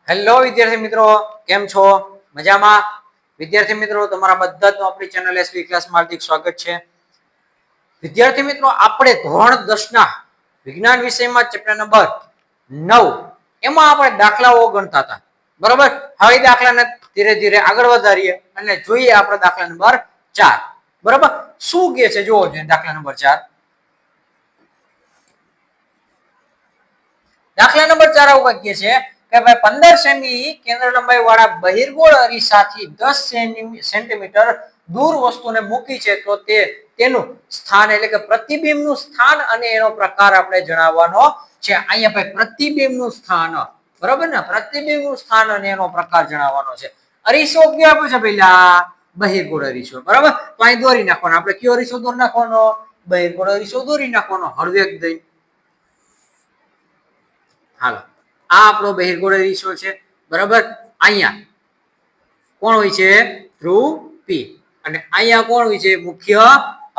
Hello વિદ્યાર્થી મિત્રો, કેમ છો? મજામાં? વિદ્યાર્થી મિત્રો, તમારા બધાનું આપણી ચેનલ એસવી ક્લાસમાં હાર્દિક સ્વાગત છે. વિદ્યાર્થી મિત્રો, આપણે ધોરણ 10 ના વિજ્ઞાન વિષયમાં ચેપ્ટર નંબર 9 એમાં આપણે દાખલાઓ ગણતા હતા. બરોબર? હવે દાખલાને ધીરે ધીરે આગળ વધારીએ અને જોઈએ આપણે દાખલા નંબર 4. બરોબર? શું કહે છે જોવો જોઈએ દાખલા નંબર 4. દાખલા નંબર 4 આવું કહે છે કે ભાઈ 15 સેમી કેન્દ્ર લંબાઈ વાળા બહિર્ગોળ અરીસાથી 10 સેન્ટીમીટર દૂર વસ્તુને મૂકી છે તો તેનું સ્થાન એટલે કે પ્રતિબિંબનું સ્થાન અને એનો પ્રકાર આપણે જણાવવાનો છે. અહીંયા ભાઈ પ્રતિબિંબનું સ્થાન, બરોબર ને? પ્રતિબિંબનું સ્થાન અને એનો પ્રકાર જણાવવાનો છે. અરીસો કયો આપ્યો છે પેલા? બહિર્ગોળ અરીસો. બરાબર? તો અહીં દોરી નાખવાનો. આપણે કયો અરીસો દોરી નાખવાનો? બહિર્ગોળ અરીસો દોરી નાખવાનો હળવેક દઈ. હાલો, આ આપણો બહિર્ગોળ અરીસો છે. બરાબર? અહીંયા કોણ હોય છે? ધ્રુવ પી. અને અહીંયા કોણ હોય છે? મુખ્ય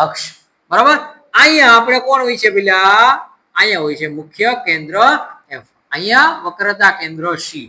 અક્ષ. બરાબર? અહીંયા આપણે કોણ હોય છે પેલા? અહીંયા હોય છે મુખ્ય કેન્દ્ર એફ. અહીંયા વક્રતા કેન્દ્ર સી.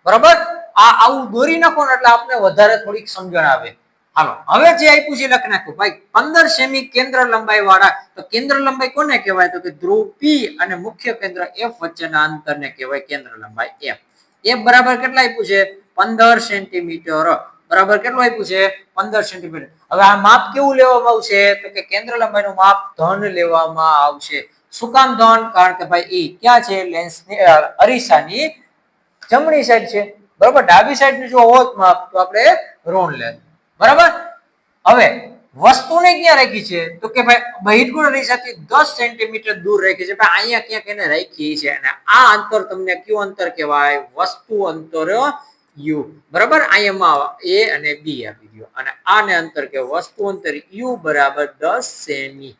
બરાબર? આ આવું દોરી નાખો એટલે આપણે વધારે થોડીક સમજણ આવે. હાલો, હવે જે આપ્યું છે લખી નાખો ભાઈ. 15 સેમી કેન્દ્ર લંબાઈ વાળા, તો કેન્દ્ર લંબાઈ કોને કહેવાય? તો કે ધ્રુવ પી અને મુખ્ય કેન્દ્ર એફ વચ્ચેના અંતરને કહેવાય કેન્દ્ર લંબાઈ એફ. એફ બરાબર કેટલા આપ્યું છે? 15 સેન્ટીમીટર. બરાબર કેટલું આપ્યું છે? 15 સેન્ટીમીટર. હવે આ માપ કેવું લેવામાં આવશે? તો કે કેન્દ્ર લંબાઈનું માપ ધન લેવામાં આવશે. શું કામ ધન? કારણ કે ભાઈ એ ક્યાં છે? લેન્સની અરીસાની જમણી સાઈડ છે. બરાબર? ડાબી સાઈડ જો હોત માપ તો આપણે ઋણ લેત. બરાબર? હવે વસ્તુને ક્યાં રાખી છે? તો કે ભાઈ બહિર્ગોળ અરીસાથી 10 સેન્ટીમીટર દૂર રાખી છે. ભાઈ અહીંયા ક્યાંક એને રાખી છે અને આ અંતર તમને કયું અંતર કહેવાય? વસ્તુ અંતર યુ. બરાબર? અહીંયા એ અને બી આપી દો અને આને અંતર કે વસ્તુ અંતર યુ બરાબર 10 સેમી.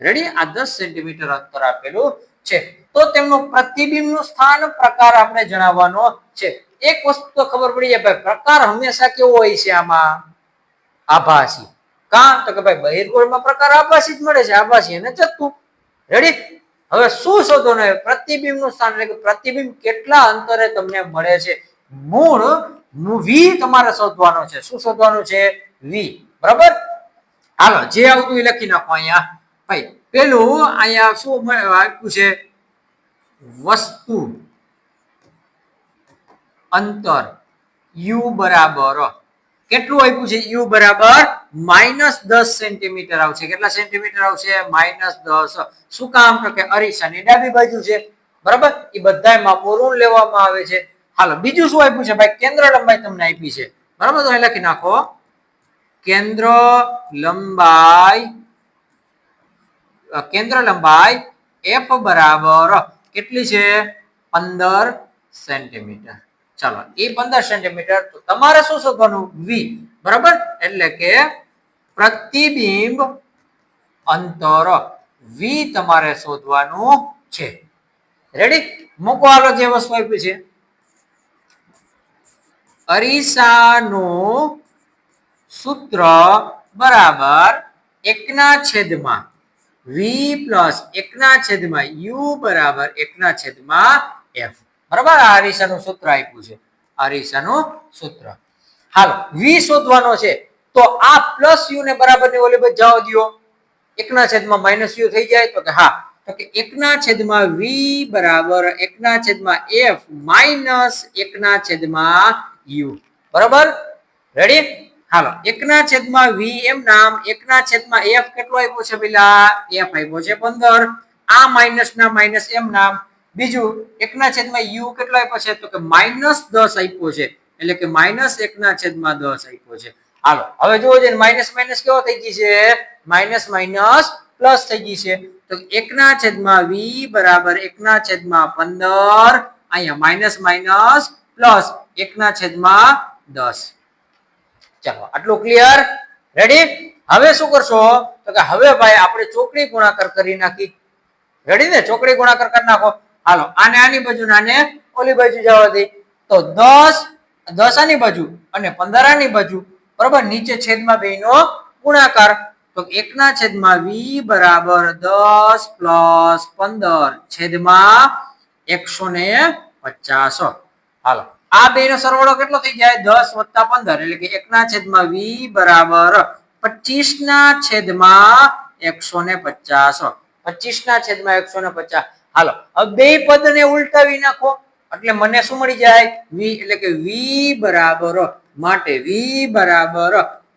રેડી? આ 10 સેન્ટીમીટર અંતર આપેલું છે. તો તેમનું પ્રતિબિંબનું સ્થાન પ્રકાર આપણે જણાવવાનો છે. એક વસ્તુ તો ખબર પડી જાય ભાઈ, પ્રકાર હંમેશા કેવો હોય છે આમાં? આભાસી. કા? તો કે ભાઈ બહિર્ગોળમાં પ્રકાર આભાસી જ મળે છે. આભાસી અને ચત્તુ. રેડી? હવે શું શોધવાનું? પ્રતિબિંબનું સ્થાન એટલે કે પ્રતિબિંબ કેટલા અંતરે તમને મળે છે. મૂળ વી તમારે શોધવાનો છે. શું શોધવાનું છે? વી. બરાબર? હાલો, જે આવતું એ લખી નાખો અહીંયા. ભાઈ પેલું અહીંયા શું આપ્યું છે? વસ્તુ અંતર યુ બરાબર કેટલું આપ્યું છે? યુ બરાબર -10 સેન્ટીમીટર આવશે. કેટલા સેન્ટીમીટર આવશે? -10. શું કામ? તો કે અરીસાની ડાબી બાજુ છે. બરાબર? એ બધાય માપો ઋણ લેવામાં આવે છે. હાલો, બીજું શું આપ્યું છે ભાઈ? કેન્દ્ર લંબાઈ તમને આપી છે. બરાબર? તો અહીં લખી નાખો કેન્દ્ર લંબાઈ એફ બરાબર કેટલી છે? 15 સેન્ટીમીટર. ચાલો, એ 15 સેન્ટીમીટર. તો તમારે શું શોધવાનું? વી. બરાબર? એટલે કે પ્રતિબિંબ અંતર વી તમારે શોધવાનું છે. રેડી? મૂકો હાલો જે વસ્તુ આપી છે. અરીસાનું સૂત્ર બરાબર 1/v પ્લસ 1/u બરાબર 1/f. બરાબર? આ અરીસાનું સૂત્ર આપ્યું છે. અરીસાનું સૂત્ર. હાલો, v શોધવાનો છે. તો આ પ્લસ u ને બરાબર ની ઓલી બાજુ જવા દો. 1/-u થઈ જાય તો કે હા. તો કે 1/v બરાબર 1/f માઇનસ 1/u. બરાબર? રેડી? હાલો, 1/v એમ નામ 1/f કેટલો આપ્યો છે પેલા? f આપ્યો છે 15. આ માઇનસ ના માઇનસ એમ નામ. બીજું 1/u કેટલો આપ્યો છે? તો કે -10 આપ્યો છે. એટલે કે -1/10 આપ્યો છે. હાલો, હવે જોવો છે માઇનસ માઇનસ કેવો થઈ ગઈ છે? માઇનસ માઇનસ પ્લસ થઈ ગઈ છે. તો 1/v બરાબર 1/15. અહીંયા માઇનસ માઇનસ પ્લસ 1/10. ચાલો, આટલું ક્લિયર? રેડી? હવે શું કરશો? તો કે હવે ભાઈ આપણે ચોકડી ગુણાકાર કરી નાખી. રેડી ને? ચોકડી ગુણાકાર કરી નાખો. હાલો, આને આની બાજુ આને ઓલી બાજુ જવા દે. તો 10 આની બાજુ અને 15 આની બાજુ. બરાબર? નીચે છેદમાં બેનો ગુણાકાર. તો 1/v બરાબર 10 પ્લસ 15 છેદમાં 150. હાલો, આ બે નો સરવાળો કેટલો થઈ જાય 10 + 15 એટલે કે 1/v બરાબર 25 ના છેદમાં 150 25 ના છેદમાં 150 હાલો હવે બે પદને ઉલટાવી નાખો એટલે મને શું મળી જાય v એટલે કે v બરાબર માટે v બરાબર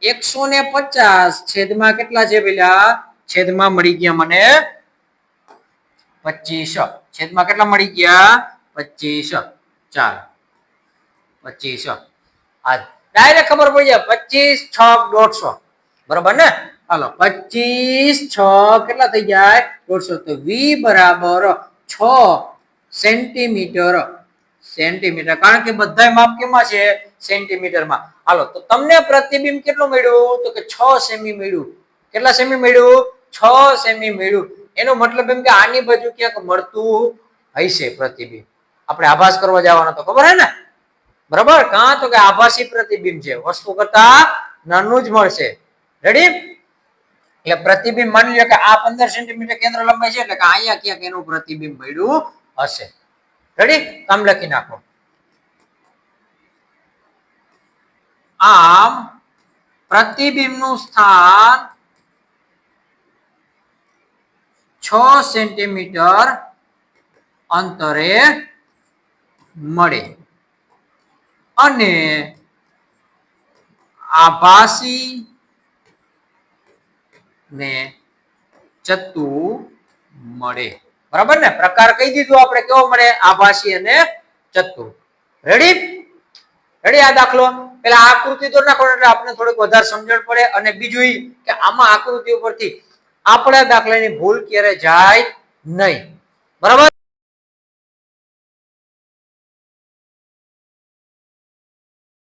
150 છેદમાં કેટલા છે પેલા છેદમાં મળી ગયા મને 25 છેદમાં કેટલા મળી ગયા 25 ચાલો 25 આ ડાયરેક્ટ ખબર પડી જાય 25 6 150 બરાબર ને હાલો 25 6 કેટલા થઈ જાય 150 તો v બરાબર 6 સેન્ટીમીટર સેન્ટીમીટર કારણ કે બધાય માપ કેમાં છે સેન્ટીમીટરમાં હાલો તો તમને પ્રતિબિંબ કેટલું મળ્યું તો કે 6 સેમી મળ્યું કેટલા સેમી મળ્યું 6 સેમી મળ્યું એનો મતલબ એમ કે આની બાજુ ક્યાંક મળતું હશે પ્રતિબિંબ આપણે આભાસ કરવા જવાનો તો ખબર હે ને બરાબર કાં તો કે આભાસી પ્રતિબિંબ છે વસ્તુ કરતા નાનું જ મળશે રેડી એટલે પ્રતિબિંબ માની લો કે આ 15 સેન્ટીમીટર કેન્દ્ર લંબાઈ છે એટલે કે અહીંયા ક્યાંક એનું પ્રતિબિંબ મળ્યું હશે રેડી કામ લખી નાખો આમ પ્રતિબિંબનું સ્થાન 6 સેન્ટીમીટર અંતરે મળે અને આભાસી ને ચત્તુ મળે બરાબર ને પ્રકાર કહી દીધું આપણે કેવો મળે આભાસી અને ચત્તુ રેડી રેડી આ દાખલો પેલા આકૃતિ તો નાખો એટલે આપણે થોડીક વધારે સમજણ પડે અને બીજું કે આમાં આકૃતિ ઉપરથી આપણા દાખલાની ભૂલ ક્યારે જાય નહીં બરાબર